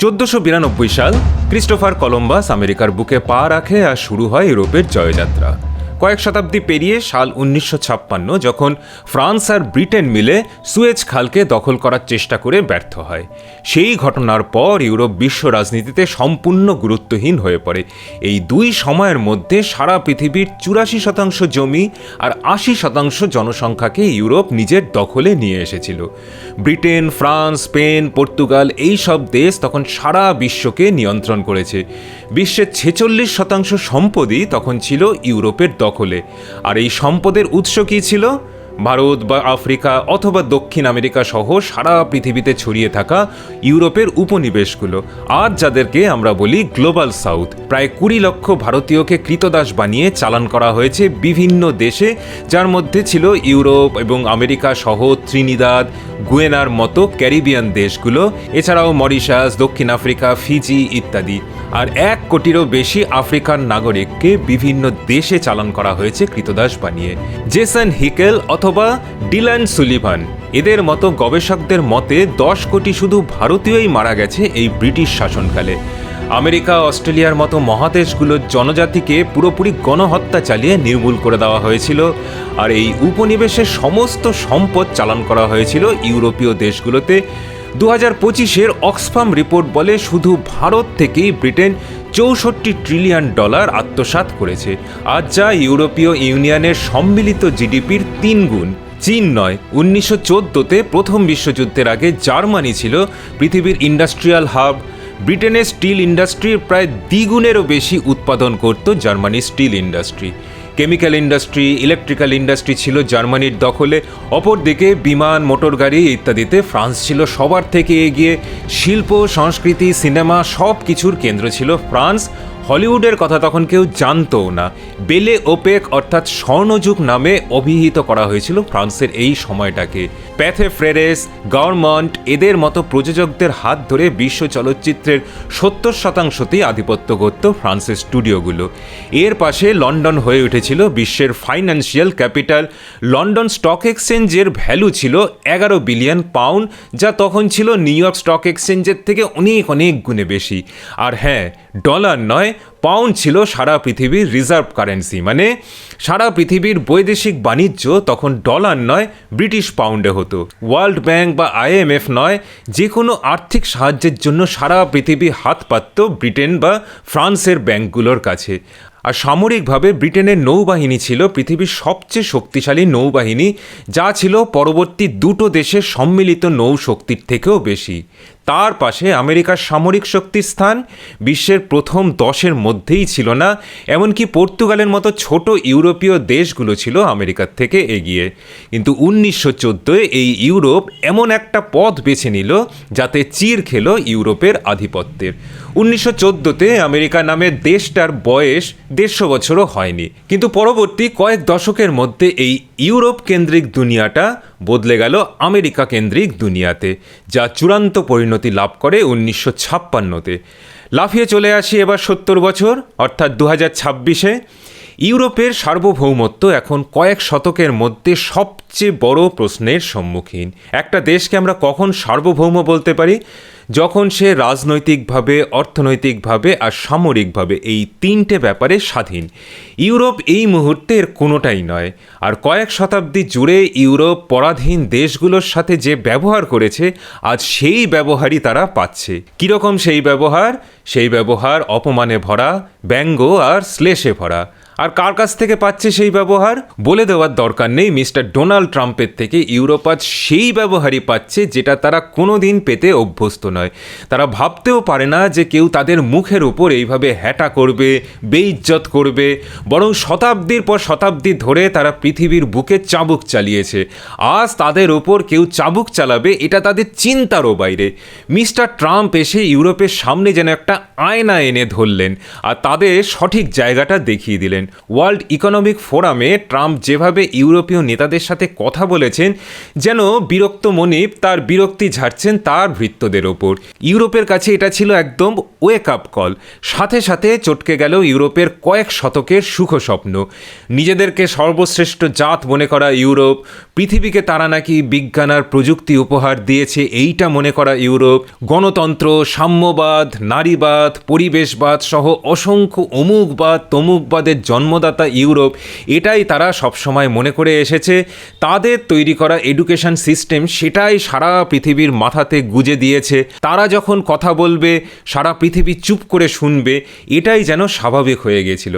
1492 সাল Christopher Columbus আমেরিকার বুকে পা রাখে আর শুরু হয় ইউরোপের জয়যাত্রা। কয়েক শতাব্দী পেরিয়ে সাল 1956 যখন ফ্রান্স আর ব্রিটেন মিলে সুয়েজ খালকে দখল করার চেষ্টা করে ব্যর্থ হয়। সেই ঘটনার পর ইউরোপ বিশ্ব রাজনীতিতে সম্পূর্ণ গুরুত্বহীন হয়ে পড়ে। এই দুই সময়ের মধ্যে সারা পৃথিবীর 84% জমি আর 80% জনসংখ্যাকে ইউরোপ নিজের দখলে নিয়ে এসেছিল। ব্রিটেন, ফ্রান্স, স্পেন, পর্তুগাল এই সব দেশ তখন সারা বিশ্বকে নিয়ন্ত্রণ করেছে। বিশ্বের 46% সম্পদই তখন ছিল ইউরোপের দখলে। আর এই সম্পদের উৎস কী ছিল? ভারত বা আফ্রিকা অথবা দক্ষিণ আমেরিকা সহ সারা পৃথিবীতে ছড়িয়ে থাকা ইউরোপের উপনিবেশগুলো, আজ যাদেরকে আমরা বলি গ্লোবাল সাউথ। প্রায় 20 লক্ষ ভারতীয়কে কৃতদাস বানিয়ে চালান করা হয়েছে বিভিন্ন দেশে, যার মধ্যে ছিল ইউরোপ এবং আমেরিকা সহ ত্রিনিদাদ, গুয়েনার মতো ক্যারিবিয়ান দেশগুলো, এছাড়াও মরিশাস, দক্ষিণ আফ্রিকা, ফিজি ইত্যাদি। আর 1 কোটিরও বেশি আফ্রিকান নাগরিককে বিভিন্ন দেশে চালান করা হয়েছে কৃতদাস বানিয়ে। জেসন হিকেল অথবা ডিলান সুলিভান এদের মতো গবেষকদের মতে 10 কোটি শুধু ভারতীয়ই মারা গেছে এই ব্রিটিশ শাসনকালে। আমেরিকা, অস্ট্রেলিয়ার মতো মহাদেশগুলোর জনজাতিকে পুরোপুরি গণহত্যা চালিয়ে নির্মূল করে দেওয়া হয়েছিল। আর এই উপনিবেশের সমস্ত সম্পদ চালান করা হয়েছিল ইউরোপীয় দেশগুলোতে। 2025-এর অক্সফাম রিপোর্ট বলে শুধু ভারত থেকেই ব্রিটেন $64 ট্রিলিয়ন আত্মসাৎ করেছে, আর যা ইউরোপীয় ইউনিয়নের সম্মিলিত জিডিপির 3 গুণ। চীন নয়, 1914-তে প্রথম বিশ্বযুদ্ধের আগে জার্মানি ছিল পৃথিবীর ইন্ডাস্ট্রিয়াল হাব। ব্রিটেনের স্টিল ইন্ডাস্ট্রির প্রায় দ্বিগুণেরও বেশি উৎপাদন করত জার্মানির still industry. Chemical industry, electrical industry ছিল জার্মানির দখলে। অপরদিকে বিমান, মোটরগাড়ি ইত্যাদিতে ফ্রান্স ছিল সবার থেকে এগিয়ে। শিল্প, সংস্কৃতি, সিনেমা সব কিছুর কেন্দ্র ছিল ফ্রান্স। হলিউডের কথা তখন কেউ জানতও না। বেলে ওপেক অর্থাৎ স্বর্ণযুগ নামে অভিহিত করা হয়েছিল ফ্রান্সের এই সময়টাকে। প্যাথে ফ্রেরেস, গার্মন্ট এদের মতো প্রযোজকদের হাত ধরে বিশ্ব চলচ্চিত্রের 70%তেই আধিপত্য করত ফ্রান্সের স্টুডিওগুলো। এর পাশে লন্ডন হয়ে উঠেছিল বিশ্বের ফাইন্যান্সিয়াল ক্যাপিটাল। লন্ডন স্টক এক্সচেঞ্জের ভ্যালু ছিল 11 বিলিয়ন পাউন্ড, যা তখন ছিল নিউ ইয়র্ক স্টক এক্সচেঞ্জের থেকে অনেক অনেক গুণে বেশি। আর হ্যাঁ, ডলার নয়, পাউন্ড ছিল সারা পৃথিবীর রিজার্ভ কারেন্সি। মানে সারা পৃথিবীর বৈদেশিক বাণিজ্য তখন ডলার নয়, ব্রিটিশ পাউন্ডে হতো। ওয়ার্ল্ড ব্যাংক বা IMF নয়, যে কোনো আর্থিক সাহায্যের জন্য সারা পৃথিবী হাত পাতত ব্রিটেন বা ফ্রান্সের ব্যাংকগুলোর কাছে। আর সামরিকভাবে ব্রিটেনের নৌবাহিনী ছিল পৃথিবীর সবচেয়ে শক্তিশালী নৌবাহিনী, যা ছিল পরবর্তী দুটো দেশের সম্মিলিত নৌশক্তির থেকেও বেশি। তার পাশে আমেরিকার সামরিক শক্তির স্থান বিশ্বের প্রথম 10-এর মধ্যেই ছিল না। এমনকি পর্তুগালের মতো ছোট ইউরোপীয় দেশগুলো ছিল আমেরিকার থেকে এগিয়ে। কিন্তু 1914-এ এই ইউরোপ এমন একটা পথ বেছে নিল যাতে চির খেল ইউরোপের আধিপত্যের। 1914-তে আমেরিকা নামের দেশটার বয়স 150 বছরও হয়নি, কিন্তু পরবর্তী কয়েক দশকের মধ্যে এই ইউরোপ কেন্দ্রিক দুনিয়াটা বদলে গেল আমেরিকা কেন্দ্রিক দুনিয়াতে, যা চূড়ান্ত পরিণতি লাভ করে 1956-তে। লাফিয়ে চলে আসি এবার 70 বছর, অর্থাৎ 2026-এ। ইউরোপের সার্বভৌমত্ব এখন কয়েক শতকের মধ্যে সবচেয়ে বড় প্রশ্নের সম্মুখীন। একটা দেশকে আমরা কখন সার্বভৌম বলতে পারি? যখন সে রাজনৈতিকভাবে, অর্থনৈতিকভাবে আর সামরিকভাবে এই 3টে ব্যাপারে স্বাধীন। ইউরোপ এই মুহূর্তের কোনোটাই নয়। আর কয়েক শতাব্দী জুড়ে ইউরোপ পরাধীন দেশগুলোর সাথে যে ব্যবহার করেছে, আজ সেই ব্যবহারই তারা পাচ্ছে। কীরকম সেই ব্যবহার? সেই ব্যবহার অপমানে ভরা, ব্যঙ্গ আর শ্লেষে ভরা। আর কার কাছ থেকে পাচ্ছে সেই ব্যবহার? বলে দেওয়ার দরকার নেই, মিস্টার ডোনাল্ড ট্রাম্পের থেকে ইউরোপ আজ সেই ব্যবহারই পাচ্ছে যেটা তারা কোনো দিন পেতে অভ্যস্ত নয়। তারা ভাবতেও পারে না যে কেউ তাদের মুখের উপর এইভাবে হ্যাটা করবে, বেইজ্জত করবে। বরং শতাব্দীর পর শতাব্দী ধরে তারা পৃথিবীর বুকে চাবুক চালিয়েছে। আজ তাদের ওপর কেউ চাবুক চালাবে এটা তাদের চিন্তারও বাইরে। মিস্টার ট্রাম্প এসে ইউরোপের সামনে যেন একটা একটা আয়না এনে ধরলেন আর তাদের সঠিক জায়গাটা দেখিয়ে দিলেন। ওয়ার্ল্ড ইকোনমিক ফোরামে ট্রাম্প যেভাবে ইউরোপীয় নেতাদের সাথে কথা বলেছেন, যেন বিরক্ত মনিব তার বিরক্তি ঝাড়ছেন তার ভৃত্যদের ওপর। ইউরোপের কাছে এটা ছিল একদম ওয়েক আপ কল। সাথে সাথে চটকে গেল ইউরোপের কয়েক শতকের সুখ স্বপ্ন। নিজেদেরকে সর্বশ্রেষ্ঠ জাত মনে করা ইউরোপ, পৃথিবীকে তারা নাকি বিজ্ঞান আর প্রযুক্তি উপহার দিয়েছে এইটা মনে করা ইউরোপ, গণতন্ত্র, সাম্যবাদ, নারীবাদ, পরিবেশবাদ সহ অসংখ্য অমুকবাদ তমুকবাদের জন্মদাতা ইউরোপ, এটাই তারা সবসময় মনে করে এসেছে। তাদের তৈরি করা এডুকেশন সিস্টেম সেটাই সারা পৃথিবীর মাথাতে গুজে দিয়েছে। তারা যখন কথা বলবে সারা পৃথিবী চুপ করে শুনবে, এটাই যেন স্বাভাবিক হয়ে গেছিল।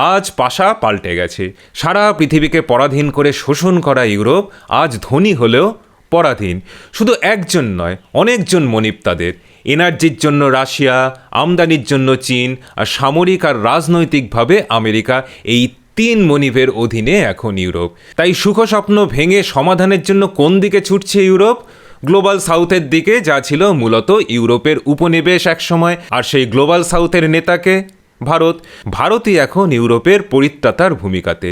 আজ পাশা পাল্টে গেছে। সারা পৃথিবীকে পরাধীন করে শোষণ করা ইউরোপ আজ ধনী হলেও পরাধীন। শুধু একজন নয়, অনেকজন মনিব তাদের। এনার্জির জন্য রাশিয়া, আমদানির জন্য চীন আর সামরিক আর রাজনৈতিকভাবে আমেরিকা, এই 3 মনিবের অধীনে এখন ইউরোপ। তাই সুখ স্বপ্ন ভেঙে সমাধানের জন্য কোন দিকে ছুটছে ইউরোপ? গ্লোবাল সাউথের দিকে, যা ছিল মূলত ইউরোপের উপনিবেশ একসময়। আর সেই গ্লোবাল সাউথের নেতাকে ভারতই এখন ইউরোপের পরিত্রাতার ভূমিকাতে।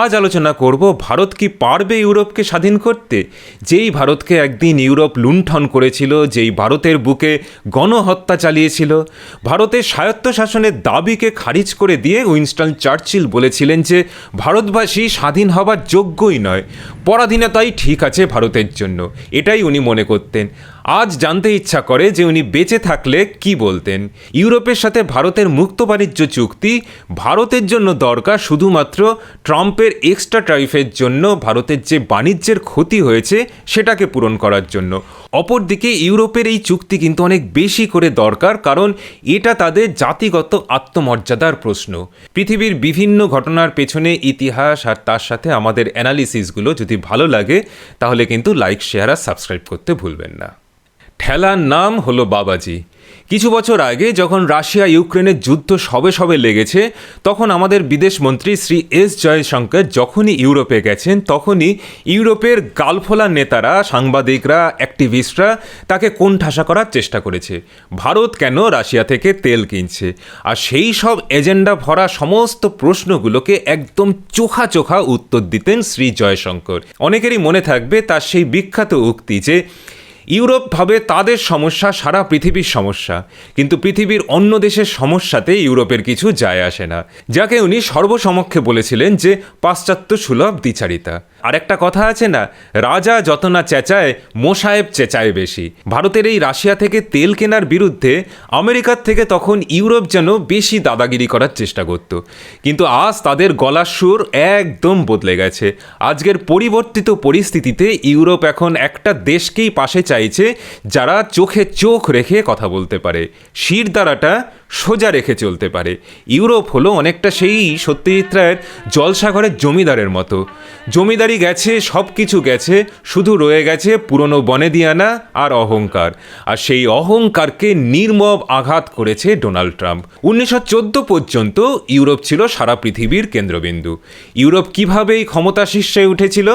আজ আলোচনা করব, ভারত কি পারবে ইউরোপকে স্বাধীন করতে? যেই ভারতকে একদিন ইউরোপ লুণ্ঠন করেছিল, যেই ভারতের বুকে গণহত্যা চালিয়েছিল, ভারতের স্বায়ত্তশাসনের দাবিকে খারিজ করে দিয়ে উইনস্টন চার্চিল বলেছিলেন যে ভারতবাসী স্বাধীন হবার যোগ্যই নয়, পরাধীনতাই ঠিক আছে ভারতের জন্য, এটাই উনি মনে করতেন। আজ জানতে ইচ্ছা করে যে উনি বেঁচে থাকলে কি বলতেন। ইউরোপের সাথে ভারতের মুক্ত বাণিজ্য চুক্তি ভারতের জন্য দরকার শুধুমাত্র ট্রাম্পের এক্সট্রা ট্যারিফের জন্য, ভারতের যে বাণিজ্যের ক্ষতি হয়েছে সেটাকে পূরণ করার জন্য। অপরদিকে ইউরোপের এই চুক্তি কিন্তু অনেক বেশি করে দরকার, কারণ এটা তাদের জাতিগত আত্মমর্যাদার প্রশ্ন। পৃথিবীর বিভিন্ন ঘটনার পেছনে ইতিহাস আর তার সাথে আমাদের অ্যানালিসিসগুলো যদি ভালো লাগে, তাহলে কিন্তু লাইক, শেয়ার আর সাবস্ক্রাইব করতে ভুলবেন না। ঠেলার নাম হলো বাবাজি। কিছু বছর আগে যখন রাশিয়া ইউক্রেনের যুদ্ধ সবে লেগেছে, তখন আমাদের বিদেশমন্ত্রী শ্রী এস জয়শঙ্কর যখনই ইউরোপে গেছেন, তখনই ইউরোপের গালফোলা নেতারা, সাংবাদিকরা, অ্যাক্টিভিস্টরা তাকে কোণঠাসা করার চেষ্টা করেছে। ভারত কেন রাশিয়া থেকে তেল কিনছে? আর সেই সব এজেন্ডা ভরা সমস্ত প্রশ্নগুলোকে একদম চোখা উত্তর দিতেন শ্রী জয়শঙ্কর। অনেকেরই মনে থাকবে তার সেই বিখ্যাত উক্তি যে ইউরোপ ভাবে তাদের সমস্যা সারা পৃথিবীর সমস্যা, কিন্তু পৃথিবীর অন্য দেশের সমস্যাতে ইউরোপের কিছু যায় আসে না, যাকে উনি সর্বসমক্ষে বলেছিলেন যে পাশ্চাত্য সুলভ দ্বিচারিতা। আর একটা কথা আছে না, রাজা যত না চেঁচায়, মোসাহেব চেঁচায় বেশি। ভারতের এই রাশিয়া থেকে তেল কেনার বিরুদ্ধে আমেরিকার থেকে তখন ইউরোপ যেন বেশি দাদাগিরি করার চেষ্টা করত, কিন্তু আজ তাদের গলার সুর একদম বদলে গেছে। আজকের পরিবর্তিত পরিস্থিতিতে ইউরোপ এখন একটা দেশকেই পাশে চাইছে যারা চোখে চোখ রেখে কথা বলতে পারে, শির দ্বারাটা সোজা রেখে চলতে পারে। ইউরোপ হলো অনেকটা সেই সত্যজিৎ রায়ের জলসাঘরের জমিদারের মতো। জমিদারি গেছে, সব কিছু গেছে, শুধু রয়ে গেছে পুরনো বনেদিয়ানা আর অহংকার। আর সেই অহংকারকে নির্মম আঘাত করেছে ডোনাল্ড ট্রাম্প। 1914 পর্যন্ত ইউরোপ ছিল সারা পৃথিবীর কেন্দ্রবিন্দু। ইউরোপ কিভাবে এই ক্ষমতা শীর্ষে উঠেছিল?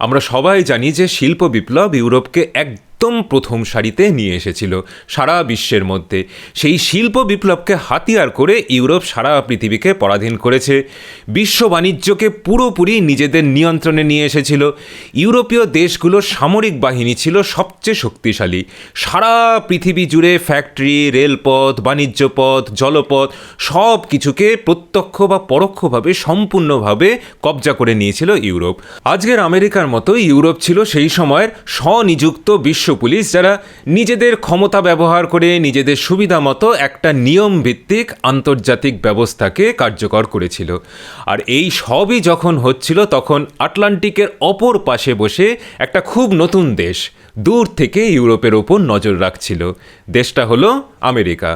আমরা সবাই জানি যে শিল্প বিপ্লব ইউরোপকে একদম প্রথম সারিতে নিয়ে এসেছিল সারা বিশ্বের মধ্যে। সেই শিল্প বিপ্লবকে হাতিয়ার করে ইউরোপ সারা পৃথিবীকে পরাধীন করেছে, বিশ্ব বাণিজ্যকে পুরোপুরি নিজেদের নিয়ন্ত্রণে নিয়ে এসেছিল। ইউরোপীয় দেশগুলোর সামরিক বাহিনী ছিল সবচেয়ে শক্তিশালী। সারা পৃথিবী জুড়ে ফ্যাক্টরি, রেলপথ, বাণিজ্য পথ, জলপথ সব কিছুকে প্রত্যক্ষ বা পরোক্ষভাবে সম্পূর্ণভাবে কবজা করে নিয়েছিল ইউরোপ। আজকের আমেরিকার মতো ইউরোপ ছিল সেই সময়ের স্বনিযুক্ত বিশ্ব পুলিশ, যারা নিজেদের ক্ষমতা ব্যবহার করে নিজেদের সুবিধা মতো একটা নিয়ম ভিত্তিক আন্তর্জাতিক ব্যবস্থাকে কার্যকর করেছিল। আর এই সবই যখন হচ্ছিল, তখন আটলান্টিকের অপর পাশে বসে একটা খুব নতুন দেশ দূর থেকে ইউরোপের ওপর নজর রাখছিল। দেশটা হলো আমেরিকা।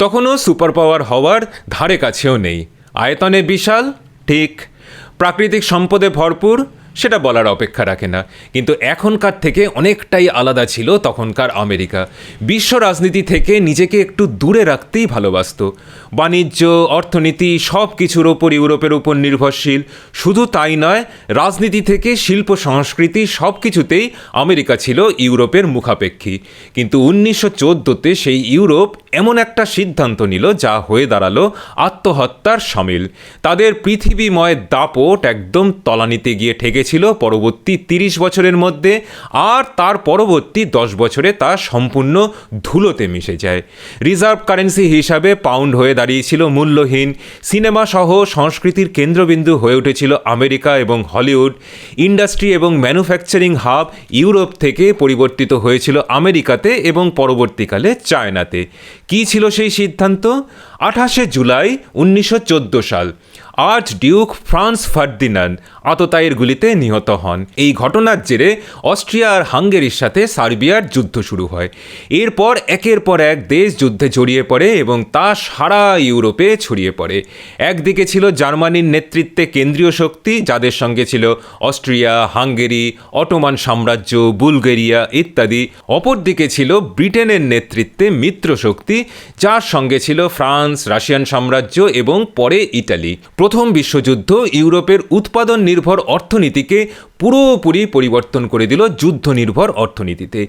তখনও সুপার পাওয়ার হওয়ার ধারে কাছেও নেই। আয়তনে বিশাল, ঠিক, প্রাকৃতিক সম্পদে ভরপুর, সেটা বলার অপেক্ষা রাখে না, কিন্তু এখনকার থেকে অনেকটাই আলাদা ছিল তখনকার আমেরিকা। বিশ্ব রাজনীতি থেকে নিজেকে একটু দূরে রাখতেই ভালোবাসত। বাণিজ্য, অর্থনীতি সব কিছুর ওপর ইউরোপের উপর নির্ভরশীল। শুধু তাই নয়, রাজনীতি থেকে শিল্প সংস্কৃতি সব কিছুতেই আমেরিকা ছিল ইউরোপের মুখাপেক্ষী। কিন্তু 1914-তে সেই ইউরোপ এমন একটা সিদ্ধান্ত নিল যা হয়ে দাঁড়ালো আত্মহত্যার শামিল। তাদের পৃথিবীময় দাপট একদম তলানিতে গিয়ে ঠেকেছিল পরবর্তী 30 বছরের মধ্যে, আর তার পরবর্তী 10 বছরে তা সম্পূর্ণ ধুলোতে মিশে যায়। রিজার্ভ কারেন্সি হিসাবে পাউন্ড হয়ে দাঁড়িয়েছিল মূল্যহীন। সিনেমা সহ সংস্কৃতির কেন্দ্রবিন্দু হয়ে উঠেছিল আমেরিকা এবং হলিউড। ইন্ডাস্ট্রি এবং ম্যানুফ্যাকচারিং হাব ইউরোপ থেকে পরিবর্তিত হয়েছিল আমেরিকাতে এবং পরবর্তীকালে চায়নাতে। কী ছিল সেই সিদ্ধান্ত? 28শে জুলাই 1914 সাল আর্চ ডিউক ফ্রান্স ফার্দিনান্ড আততায়ীর গুলিতে নিহত হন। এই ঘটনার জেরে অস্ট্রিয়া আর হাঙ্গেরির সাথে সার্বিয়ার যুদ্ধ শুরু হয়। এরপর একের পর এক দেশ যুদ্ধে জড়িয়ে পড়ে এবং তা সারা ইউরোপে ছড়িয়ে পড়ে। একদিকে ছিল জার্মানির নেতৃত্বে কেন্দ্রীয় শক্তি, যাদের সঙ্গে ছিল অস্ট্রিয়া, হাঙ্গেরি, অটোমান সাম্রাজ্য, বুলগেরিয়া ইত্যাদি। অপরদিকে ছিল ব্রিটেনের নেতৃত্বে মিত্র শক্তি, যার সঙ্গে ছিল ফ্রান্স, রাশিয়ান সাম্রাজ্য এবং পরে ইটালি। প্রথম বিশ্বযুদ্ধ ইউরোপের উৎপাদন নির্ভর অর্থনীতিকে পুরোপুরি পরিবর্তন করে দিল যুদ্ধ নির্ভর অর্থনীতিতে।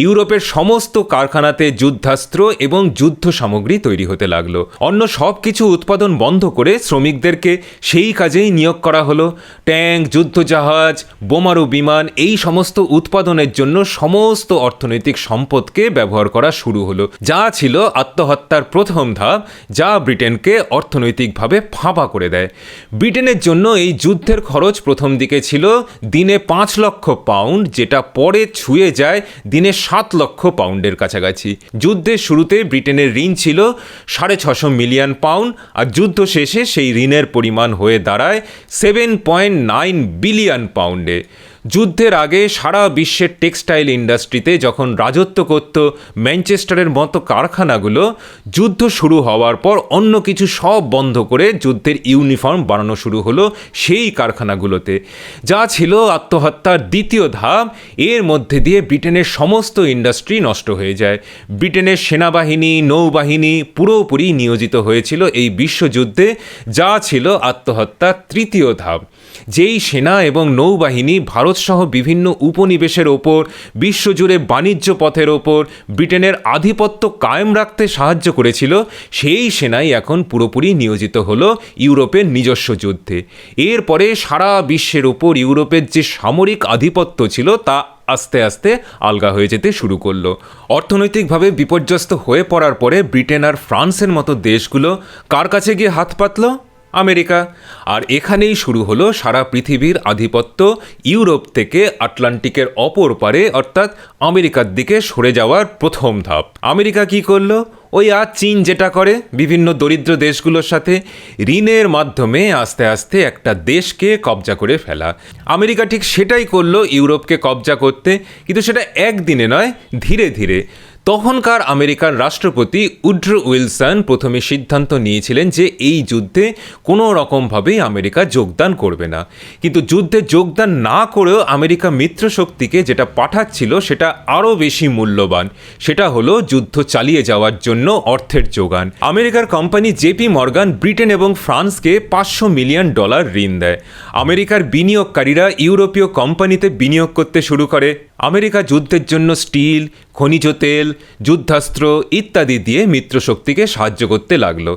ইউরোপের সমস্ত কারখানাতে যুদ্ধাস্ত্র এবং যুদ্ধ সামগ্রী তৈরি হতে লাগলো। অন্য সব কিছু উৎপাদন বন্ধ করে শ্রমিকদেরকে সেই কাজেই নিয়োগ করা হলো। ট্যাঙ্ক, যুদ্ধজাহাজ, বোমারু বিমান, এই সমস্ত উৎপাদনের জন্য সমস্ত অর্থনৈতিক সম্পদকে ব্যবহার করা শুরু হলো, যা ছিল আত্মহত্যার প্রথম ধাপ, যা ব্রিটেনকে অর্থনৈতিকভাবে ফাঁপা করে দেয়। ব্রিটেনের জন্য এই যুদ্ধের খরচ প্রথম দিকে ছিল দিনে 5 লক্ষ পাউন্ড, যেটা পরে ছুঁয়ে যায় দিনে 7 লক্ষ পাউন্ডের কাছাকাছি। যুদ্ধের শুরুতে ব্রিটেনের ঋণ ছিল 650 মিলিয়ন পাউন্ড, আর যুদ্ধ শেষে সেই ঋণের পরিমাণ হয়ে দাঁড়ায় 7.9 বিলিয়ন পাউন্ডে। যুদ্ধের আগে সারা বিশ্বের টেক্সটাইল ইন্ডাস্ট্রিতে যখন রাজত্ব করত ম্যানচেস্টারের মতো কারখানাগুলো, যুদ্ধ শুরু হওয়ার পর অন্য কিছু সব বন্ধ করে যুদ্ধের ইউনিফর্ম বানানো শুরু হলো সেই কারখানাগুলোতে, যা ছিল আত্মহত্যার দ্বিতীয় ধাপ। এর মধ্যে দিয়ে ব্রিটেনের সমস্ত ইন্ডাস্ট্রি নষ্ট হয়ে যায়। ব্রিটেনের সেনাবাহিনী, নৌবাহিনী পুরোপুরি নিয়োজিত হয়েছিল এই বিশ্বযুদ্ধে, যা ছিল আত্মহত্যার তৃতীয় ধাপ। যেই সেনা এবং নৌবাহিনী ভারতসহ বিভিন্ন উপনিবেশের ওপর, বিশ্বজুড়ে বাণিজ্য পথের ওপর ব্রিটেনের আধিপত্য কায়েম রাখতে সাহায্য করেছিল, সেই সেনাই এখন পুরোপুরি নিয়োজিত হলো ইউরোপের নিজস্ব যুদ্ধে। এরপরে সারা বিশ্বের ওপর ইউরোপের যে সামরিক আধিপত্য ছিল তা আস্তে আস্তে আলগা হয়ে যেতে শুরু করলো। অর্থনৈতিকভাবে বিপর্যস্ত হয়ে পড়ার পরে ব্রিটেন আর ফ্রান্সের মতো দেশগুলো কার কাছে গিয়ে হাত পাতল? আমেরিকা। আর এখানেই শুরু হলো সারা পৃথিবীর আধিপত্য ইউরোপ থেকে আটলান্টিকের অপর পারে অর্থাৎ আমেরিকার দিকে সরে যাওয়ার প্রথম ধাপ। আমেরিকা কি করলো? ওই আজ চীন যেটা করে বিভিন্ন দরিদ্র দেশগুলোর সাথে ঋণের মাধ্যমে আস্তে আস্তে একটা দেশকে কবজা করে ফেলা। আমেরিকা ঠিক সেটাই করলো ইউরোপকে কবজা করতে, কিন্তু সেটা একদিনে নয়, ধীরে ধীরে। তখনকার আমেরিকার রাষ্ট্রপতি উড্রো উইলসন প্রথমে সিদ্ধান্ত নিয়েছিলেন যে এই যুদ্ধে কোনো রকমভাবেই আমেরিকা যোগদান করবে না। কিন্তু যুদ্ধে যোগদান না করেও আমেরিকা মিত্রশক্তিকে যেটা পাঠাচ্ছিল সেটা আরও বেশি মূল্যবান। সেটা হলো যুদ্ধ চালিয়ে যাওয়ার জন্য অর্থের যোগান। আমেরিকার কোম্পানি জেপি মর্গান ব্রিটেন এবং ফ্রান্সকে $500 মিলিয়ন ঋণ দেয়। আমেরিকার বিনিয়োগকারীরা ইউরোপীয় কোম্পানিতে বিনিয়োগ করতে শুরু করে। আমেরিকা যুদ্ধের জন্য স্টিল, খনিজ তেল, যুদ্ধাস্ত্র ইত্যাদি দিয়ে মিত্রশক্তিকে সাহায্য করতে লাগলো।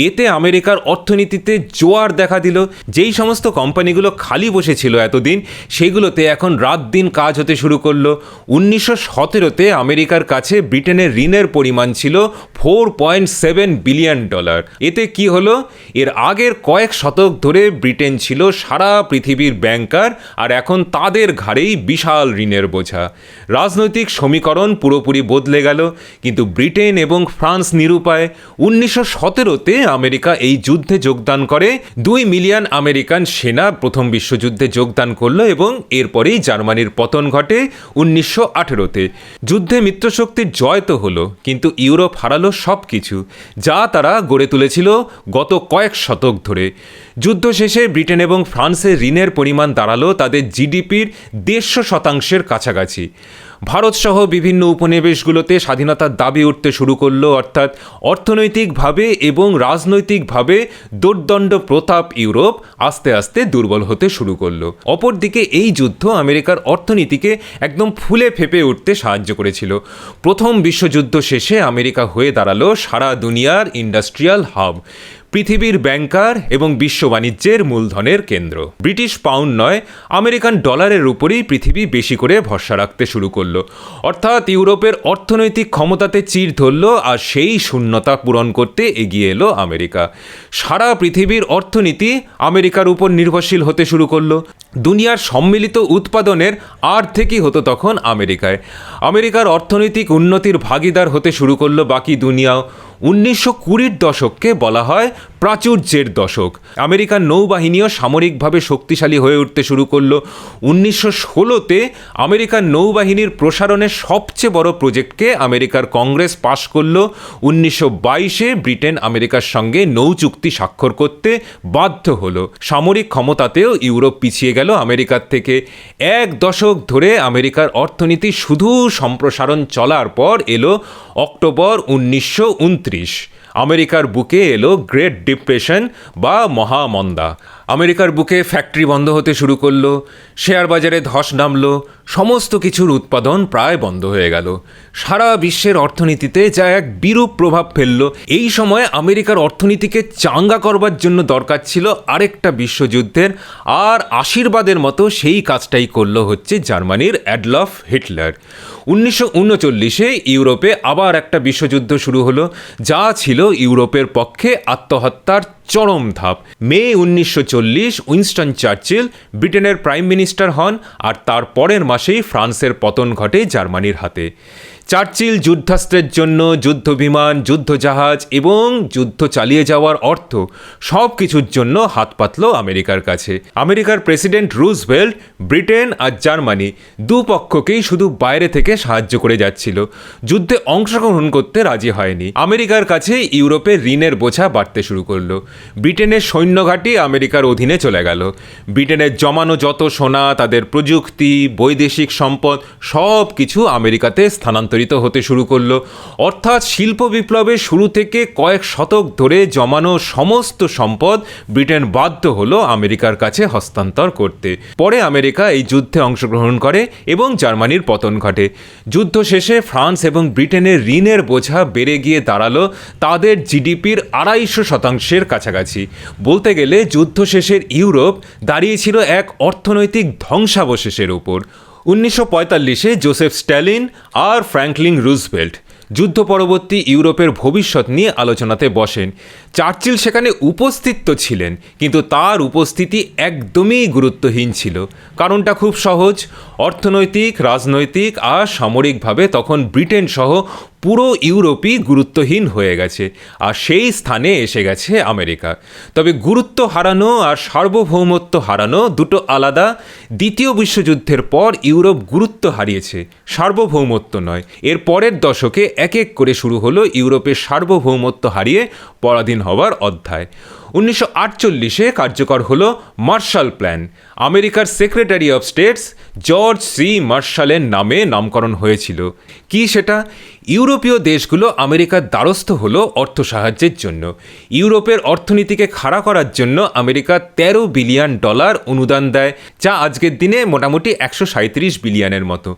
এতে আমেরিকার অর্থনীতিতে জোয়ার দেখা দিল। যেই সমস্ত কোম্পানিগুলো খালি বসেছিল এতদিন, সেগুলোতে এখন রাত দিন কাজ হতে শুরু করলো। 1917-তে আমেরিকার কাছে ব্রিটেনের ঋণের পরিমাণ ছিল $4.7 বিলিয়ন। এতে কি হলো? এর আগের কয়েক শতক ধরে ব্রিটেন ছিল সারা পৃথিবীর ব্যাংকার, আর এখন তাদের ঘাড়েই বিশাল ঋণের বোঝা। রাজনৈতিক সমীকরণ পুরোপুরি বদলে গেল, কিন্তু ব্রিটেন এবং ফ্রান্স নিরুপায়। 1917-তে আমেরিকা এই যুদ্ধে যোগদান করে। 2 মিলিয়ন আমেরিকান সেনা প্রথম বিশ্বযুদ্ধে যোগদান করলো এবং এরপরেই জার্মানির পতন ঘটে 1918-তে। যুদ্ধে মিত্রশক্তির জয় তো হলো, কিন্তু ইউরোপ হারালো সব কিছু, যা তারা গড়ে তুলেছিল গত কয়েক শতক ধরে। যুদ্ধ শেষে ব্রিটেন এবং ফ্রান্সের ঋণের পরিমাণ দাঁড়ালো তাদের জিডিপির 150% কাছাকাছি। ভারতসহ বিভিন্ন উপনিবেশগুলোতে স্বাধীনতার দাবি উঠতে শুরু করলো, অর্থাৎ অর্থনৈতিকভাবে এবং রাজনৈতিকভাবে দোর্দণ্ড প্রতাপ ইউরোপ আস্তে আস্তে দুর্বল হতে শুরু করলো। অপরদিকে এই যুদ্ধ আমেরিকার অর্থনীতিকে একদম ফুলে ফেঁপে উঠতে সাহায্য করেছিল। প্রথম বিশ্বযুদ্ধ শেষে আমেরিকা হয়ে দাঁড়ালো সারা দুনিয়ার ইন্ডাস্ট্রিয়াল হাব, পৃথিবীর ব্যাংকার এবং বিশ্ব বাণিজ্যের মূলধনের কেন্দ্র। ব্রিটিশ পাউন্ড নয়, আমেরিকান ডলারের উপরেই পৃথিবী বেশি করে ভরসা রাখতে শুরু করলো। অর্থাৎ ইউরোপের অর্থনৈতিক ক্ষমতাতে চির ধরল, আর সেই শূন্যতা পূরণ করতে এগিয়ে এলো আমেরিকা। সারা পৃথিবীর অর্থনীতি আমেরিকার উপর নির্ভরশীল হতে শুরু করলো। দুনিয়ার সম্মিলিত উৎপাদনের অর্ধেকই হতো তখন আমেরিকায়। আমেরিকার অর্থনৈতিক উন্নতির ভাগিদার হতে শুরু করলো বাকি দুনিয়াও। 1920-র দশককে বলা হয় প্রাচুর্যের দশক। আমেরিকার নৌবাহিনীও সামরিকভাবে শক্তিশালী হয়ে উঠতে শুরু করলো। 1916-তে আমেরিকার নৌবাহিনীর প্রসারণের সবচেয়ে বড় প্রজেক্টকে আমেরিকার কংগ্রেস পাশ করলো। 1922-এ ব্রিটেন আমেরিকার সঙ্গে নৌ চুক্তি স্বাক্ষর করতে বাধ্য হলো। সামরিক ক্ষমতাতেও ইউরোপ পিছিয়ে গেল আমেরিকার থেকে। এক দশক ধরে আমেরিকার অর্থনীতি শুধু সম্প্রসারণ চলার পর এলো অক্টোবর 1929। আমেরিকার বুকে এলো গ্রেট ডিপ্রেশন বা মহামন্দা। আমেরিকার বুকে ফ্যাক্টরি বন্ধ হতে শুরু করলো, শেয়ার বাজারে ধস নামলো, সমস্ত কিছুর উৎপাদন প্রায় বন্ধ হয়ে গেল। সারা বিশ্বের অর্থনীতিতে যা এক বিরূপ প্রভাব ফেললো। এই সময় আমেরিকার অর্থনীতিকে চাঙ্গা করবার জন্য দরকার ছিল আরেকটা বিশ্বযুদ্ধের, আর আশীর্বাদের মতো সেই কাজটাই করলো হচ্ছে জার্মানির অ্যাডলফ হিটলার। 1939-এ ইউরোপে আবার একটা বিশ্বযুদ্ধ শুরু হলো, যা ছিল ইউরোপের পক্ষে আত্মহত্যার চরম ধাপ। মে 1940 উইনস্টন চার্চিল ব্রিটেনের প্রাইম মিনিস্টার হন, আর তার পরের মাসেই ফ্রান্সের পতন ঘটে জার্মানির হাতে। চার্চিল যুদ্ধাস্ত্রের জন্য যুদ্ধবিমান, যুদ্ধজাহাজ এবং যুদ্ধ চালিয়ে যাওয়ার অর্থ সব কিছুর জন্য হাত পাতল আমেরিকার কাছে। আমেরিকার প্রেসিডেন্ট রুজভেল্ট ব্রিটেন আর জার্মানি দুপক্ষকেই শুধু বাইরে থেকে সাহায্য করে যাচ্ছিল, যুদ্ধে অংশগ্রহণ করতে রাজি হয়নি। আমেরিকার কাছে ইউরোপের ঋণের বোঝা বাড়তে শুরু করলো। ব্রিটেনের সৈন্যঘাঁটি আমেরিকার অধীনে চলে গেল। ব্রিটেনের জমানো যত সোনা, তাদের প্রযুক্তি, বৈদেশিক সম্পদ সব কিছু আমেরিকাতে স্থানান্তরিত হতে শুরু করলো। অর্থাৎ শিল্প বিপ্লবের শুরু থেকে কয়েক শতক ধরে জমানো সমস্ত সম্পদ ব্রিটেন বাধ্য হলো আমেরিকার কাছে হস্তান্তর করতে। পরে আমেরিকা এই যুদ্ধে অংশগ্রহণ করে এবং জার্মানির পতন ঘটে। যুদ্ধ শেষে ফ্রান্স এবং ব্রিটেনের ঋণের বোঝা বেড়ে গিয়ে দাঁড়ালো তাদের জিডিপির 250% কাছাকাছি। বলতে গেলে যুদ্ধ শেষের ইউরোপ দাঁড়িয়েছিল এক অর্থনৈতিক ধ্বংসাবশেষের উপর। 1945-এ জোসেফ স্ট্যালিন আর ফ্র্যাঙ্কলিন রুজভেল্ট যুদ্ধ পরবর্তী ইউরোপের ভবিষ্যৎ নিয়ে আলোচনাতে বসেন। চার্চিল সেখানে উপস্থিত তো ছিলেন, কিন্তু তার উপস্থিতি একদমই গুরুত্বহীন ছিল। কারণটা খুব সহজ, অর্থনৈতিক, রাজনৈতিক আর সামরিকভাবে তখন ব্রিটেন সহ পুরো ইউরোপই গুরুত্বহীন হয়ে গেছে, আর সেই স্থানে এসে গেছে আমেরিকা। তবে গুরুত্ব হারানো আর সার্বভৌমত্ব হারানো দুটো আলাদা। দ্বিতীয় বিশ্বযুদ্ধের পর ইউরোপ গুরুত্ব হারিয়েছে, সার্বভৌমত্ব নয়। এর পরের দশকে এক এক করে শুরু হলো ইউরোপের সার্বভৌমত্ব হারিয়ে পরাধীন হওয়ার অধ্যায়। 1948-এ কার্যকর হলো মার্শাল প্ল্যান। আমেরিকার secretary of states George C মার্শালের নামে নামকরণ হয়েছিল। কি সেটা? ইউরোপীয় দেশগুলো আমেরিকার দ্বারস্থ হলো অর্থ সাহায্যের জন্য। ইউরোপের অর্থনীতিকে খাড়া করার জন্য আমেরিকা $13 বিলিয়ন অনুদান দেয়, যা আজকের দিনে মোটামুটি 137 বিলিয়নের মতো।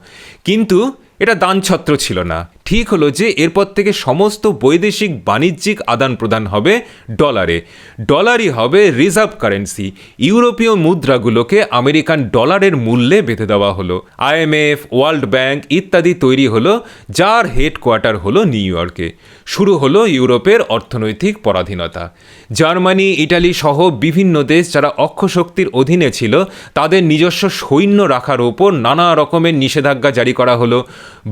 কিন্তু এটা দানছত্র ছিল না। ঠিক হলো যে এরপর থেকে সমস্ত বৈদেশিক বাণিজ্যিক আদান প্রদান হবে ডলারে। ডলারই হবে রিজার্ভ কারেন্সি। ইউরোপীয় মুদ্রাগুলোকে আমেরিকান ডলারের মূল্যে বেঁধে দেওয়া হলো। IMF, ওয়ার্ল্ড ব্যাংক ইত্যাদি তৈরি হলো, যার হেডকোয়ার্টার হলো নিউ ইয়র্কে। শুরু হলো ইউরোপের অর্থনৈতিক পরাধীনতা। জার্মানি, ইটালি সহ বিভিন্ন দেশ যারা অক্ষশক্তির অধীনে ছিল, তাদের নিজস্ব সৈন্য রাখার ওপর নানা রকমের নিষেধাজ্ঞা জারি করা হলো।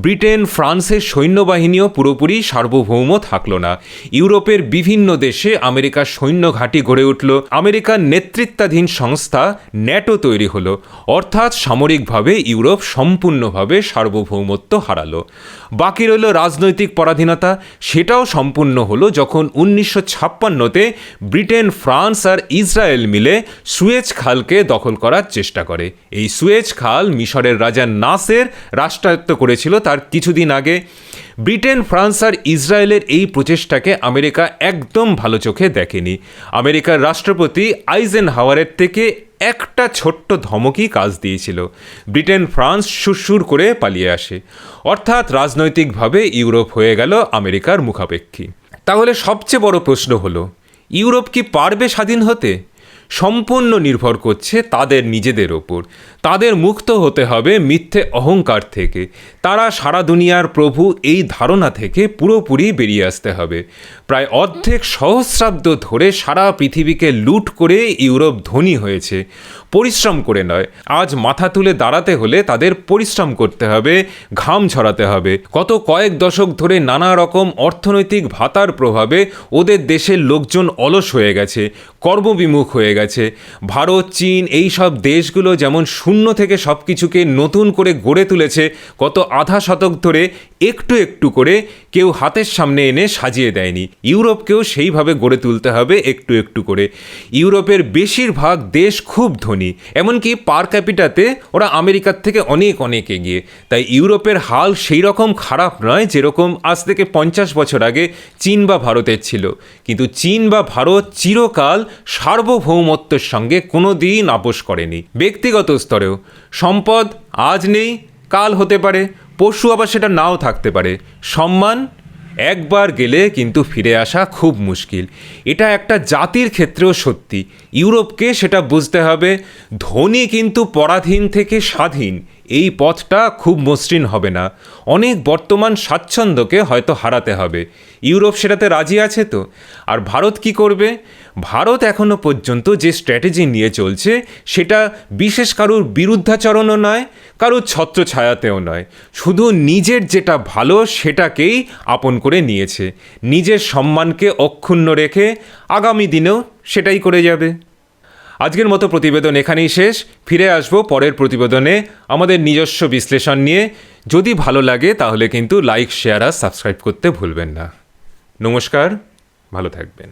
ব্রিটেন, ফ্রান্সের সৈন্য সৈন্যবাহিনীও পুরোপুরি সার্বভৌম থাকলো না। ইউরোপের বিভিন্ন দেশে আমেরিকার সৈন্য ঘাঁটি গড়ে উঠল, আমেরিকার নেতৃত্বাধীন সংস্থা ন্যাটো তৈরি হলো, অর্থাৎ সামরিকভাবে ইউরোপ সম্পূর্ণভাবে সার্বভৌমত্ব হারালো। বাকি রইল রাজনৈতিক পরাধীনতা, সেটাও সম্পূর্ণ হলো যখন 1956-তে ব্রিটেন, ফ্রান্স আর ইসরায়েল মিলে সুয়েজ খালকে দখল করার চেষ্টা করে। এই সুয়েজ খাল মিশরের রাজা নাসের রাষ্ট্রায়ত্ত করেছিল তার কিছুদিন আগে। ব্রিটেন, ফ্রান্স আর ইসরায়েলের এই প্রচেষ্টাকে আমেরিকা একদম ভালো চোখে দেখেনি। আমেরিকার রাষ্ট্রপতি আইজেনহাওয়ারের থেকে একটা ছোট্ট ধমকই কাজ দিয়েছিল। ব্রিটেন, ফ্রান্স সুরসুর করে পালিয়ে আসে, অর্থাৎ রাজনৈতিকভাবে ইউরোপ হয়ে গেল আমেরিকার মুখাপেক্ষী। তাহলে সবচেয়ে বড় প্রশ্ন হলো, ইউরোপ কি পারবে স্বাধীন হতে? সম্পূর্ণ নির্ভর করছে তাদের নিজেদের ওপর। তাদের মুক্ত হতে হবে মিথ্যে অহংকার থেকে। তারা সারা দুনিয়ার প্রভু এই ধারণা থেকে পুরোপুরি বেরিয়ে আসতে হবে। প্রায় অর্ধেক সহস্রাব্দ ধরে সারা পৃথিবীকে লুট করে ইউরোপ ধনী হয়েছে, পরিশ্রম করে নয়। আজ মাথা তুলে দাঁড়াতে হলে তাদের পরিশ্রম করতে হবে, ঘাম ঝরাতে হবে। গত কয়েক দশক ধরে নানা রকম অর্থনৈতিক ভাতার প্রভাবে ওদের দেশের লোকজন অলস হয়ে গেছে, কর্মবিমুখ হয়ে গেছে। ভারত, চীন এই সব দেশগুলো যেমন শূন্য থেকে সব কিছুকে নতুন করে গড়ে তুলেছে, গত আধা শতক ধরে একটু একটু করে কেউ হাতের সামনে এনে সাজিয়ে দেয়নি। ইউরোপকেও সেইভাবে গড়ে তুলতে হবে একটু একটু করে। ইউরোপের বেশিরভাগ দেশ খুব ধনী, এমনকি পার ক্যাপিটাতে ওরা আমেরিকার থেকে অনেক অনেক এগিয়ে। তাই ইউরোপের হাল সেই রকম খারাপ নয় যেরকম আজ থেকে 50 বছর আগে চীন বা ভারতের ছিল। কিন্তু চীন বা ভারত চিরকাল সার্বভৌমত্বের সঙ্গে কোনো দিন আপোষ করেনি। ব্যক্তিগত স্তরেও সম্পদ আজ নেই, কাল হতে পারে, পরশু আবার সেটা নাও থাকতে পারে। সম্মান একবার গেলে কিন্তু ফিরে আসা খুব মুশকিল। এটা একটা জাতির ক্ষেত্রেও সত্যি। ইউরোপকে সেটা বুঝতে হবে। ধনী কিন্তু পরাধীন থেকে স্বাধীন, এই পথটা খুব মসৃণ হবে না। অনেক বর্তমান স্বাচ্ছন্দ্যকে হয়তো হারাতে হবে। ইউরোপ সেটাতে রাজি আছে তো? আর ভারত কি করবে? ভারত এখনো পর্যন্ত যে স্ট্র্যাটেজি নিয়ে চলছে সেটা বিশেষ কারুর বিরুদ্ধাচরণও নয়, কারুর ছত্রছায়াতেও নয়। শুধু নিজের যেটা ভালো সেটাকেই আপন করে নিয়েছে। নিজের সম্মানকে অক্ষুণ্ণ রেখে আগামী দিনেও সেটাই করে যাবে। আজকের মতো প্রতিবেদন এখানেই শেষ। ফিরে আসবো পরের প্রতিবেদনে আমাদের নিজস্ব বিশ্লেষণ নিয়ে। যদি ভালো লাগে তাহলে কিন্তু লাইক, শেয়ার আর সাবস্ক্রাইব করতে ভুলবেন না। নমস্কার, ভালো থাকবেন।